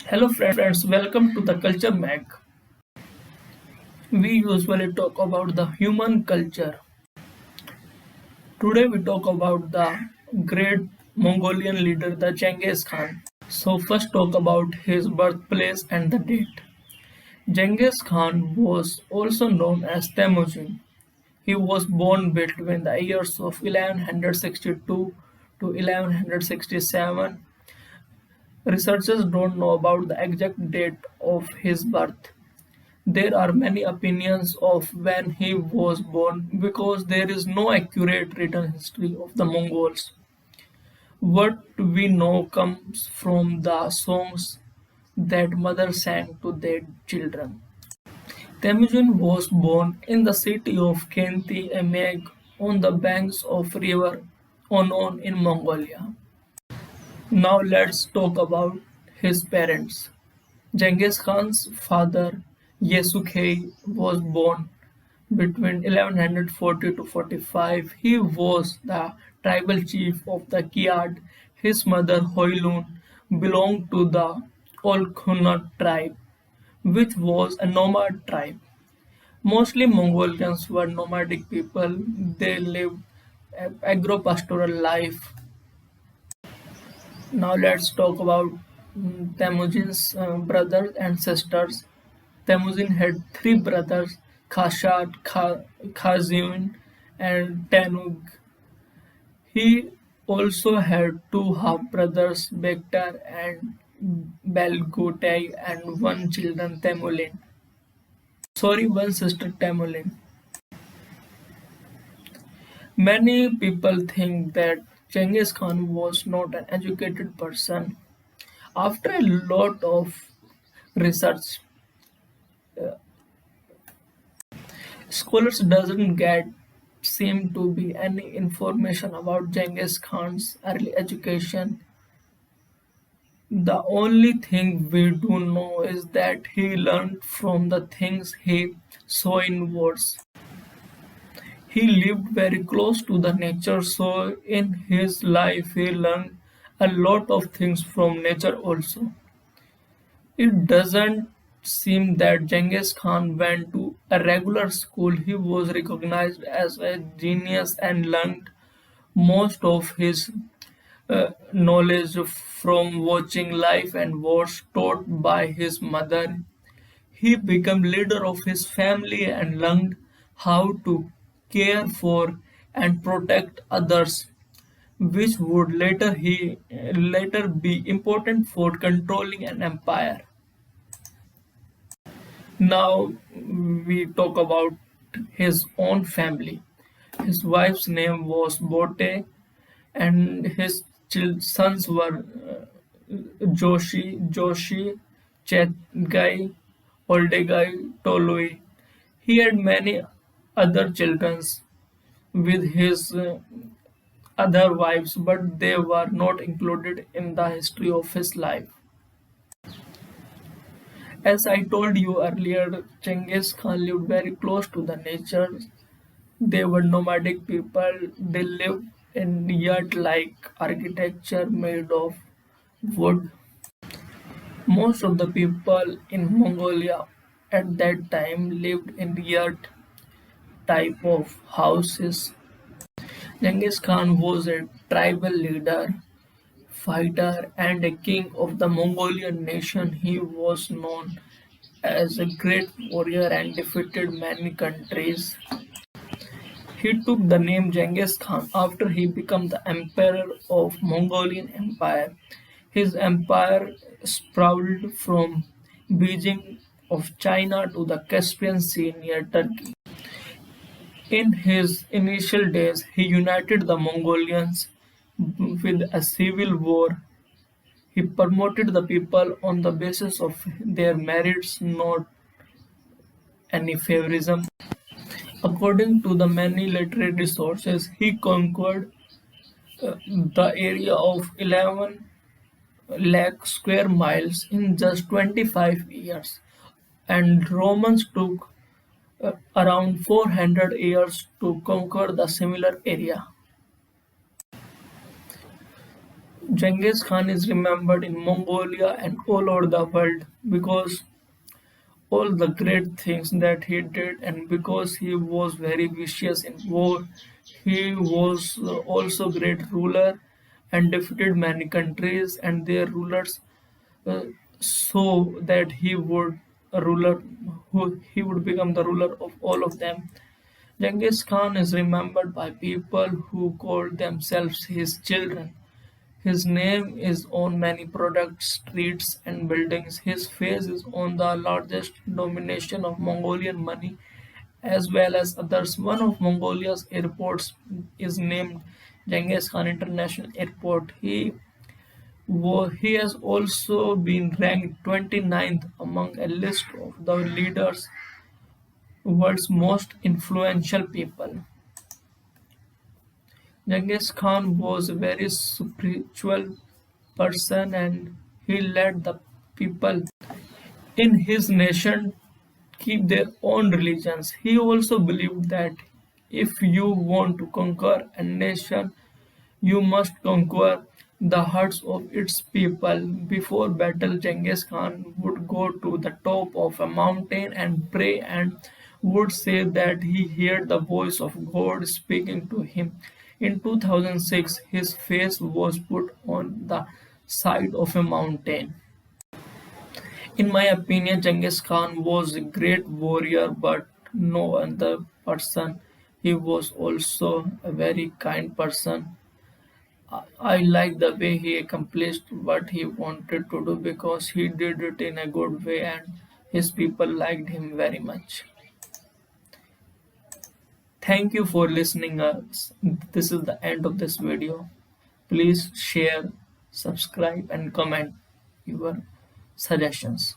Hello friends, welcome to the Culture Mag. We usually talk about the human culture. Today we talk about the great Mongolian leader, the Genghis Khan. So first talk about his birthplace and the date. Genghis Khan was also known as Temujin. He was born between the years of 1162 to 1167. Researchers don't know about the exact date of his birth. There are many opinions of when he was born because there is no accurate written history of the Mongols. What we know comes from the songs that mothers sang to their children. Temujin was born in the city of Kenti Emeg on the banks of river Onon in Mongolia. Now let's talk about his parents. Genghis Khan's father Yesukhay was born between 1140 to 45. He was the tribal chief of the Kiad. His mother Hoylun belonged to the Olkhunut tribe, which was a nomad tribe. Mostly Mongolians were nomadic people. They lived agro-pastoral life. Now let's talk about Temujin's brothers and sisters. Temujin had three brothers, Khashat, Khaziun, and Tanug. He also had two half-brothers, Bektar and Belgutay, and one children, Temulin. One sister, Temulin. Many people think that Genghis Khan was not an educated person. After a lot of research, scholars doesn't get seem to be any information about Genghis Khan's early education. The only thing we do know is that he learned from the things he saw in wars. He lived very close to the nature, so in his life he learned a lot of things from nature also. It doesn't seem that Genghis Khan went to a regular school. He was recognized as a genius and learned most of his knowledge from watching life and wars taught by his mother. He became leader of his family and learned how to care for and protect others, which would later be important for controlling an empire. Now we talk about his own family. His wife's name was Bote, and his sons were Joshi, Chetgai, Oldegai, Tolui. He had many other children with his other wives, but they were not included in the history of his life. As I told you earlier, Genghis Khan lived very close to the nature. They were nomadic people. They lived in yurt-like architecture made of wood. Most of the people in Mongolia at that time lived in yurt type of houses. Genghis Khan was a tribal leader, fighter, and a king of the Mongolian nation. He was known as a great warrior and defeated many countries. He took the name Genghis Khan after he became the emperor of Mongolian Empire. His empire sprawled from Beijing of China to the Caspian Sea near Turkey. In his initial days, he united the Mongolians with a civil war. He promoted the people on the basis of their merits, not any favorism. According to the many literary sources, he conquered the area of 11 lakh square miles in just 25 years, and Romans took around 400 years to conquer the similar area. Genghis Khan is remembered in Mongolia and all over the world because all the great things that he did, and because he was very vicious in war. He was also great ruler and defeated many countries and their rulers, uh, so that he would a ruler who he would become the ruler of all of them. Genghis Khan is remembered by people who called themselves his children. His name is on many products, streets, and buildings. His face is on the largest denomination of Mongolian money as well as others. One of Mongolia's airports is named Genghis Khan International Airport. He has also been ranked 29th among a list of the leaders, world's most influential people. Genghis Khan was a very spiritual person and he led the people in his nation keep their own religions. He also believed that if you want to conquer a nation, you must conquer the hearts of its people. Before battle, Genghis Khan would go to the top of a mountain and pray and would say that he heard the voice of God speaking to him. In 2006, his face was put on the side of a mountain. In my opinion, Genghis Khan was a great warrior, but no other person. He was also a very kind person. I like the way he accomplished what he wanted to do because he did it in a good way and his people liked him very much. Thank you for listening us. This is the end of this video. Please share, subscribe and comment your suggestions.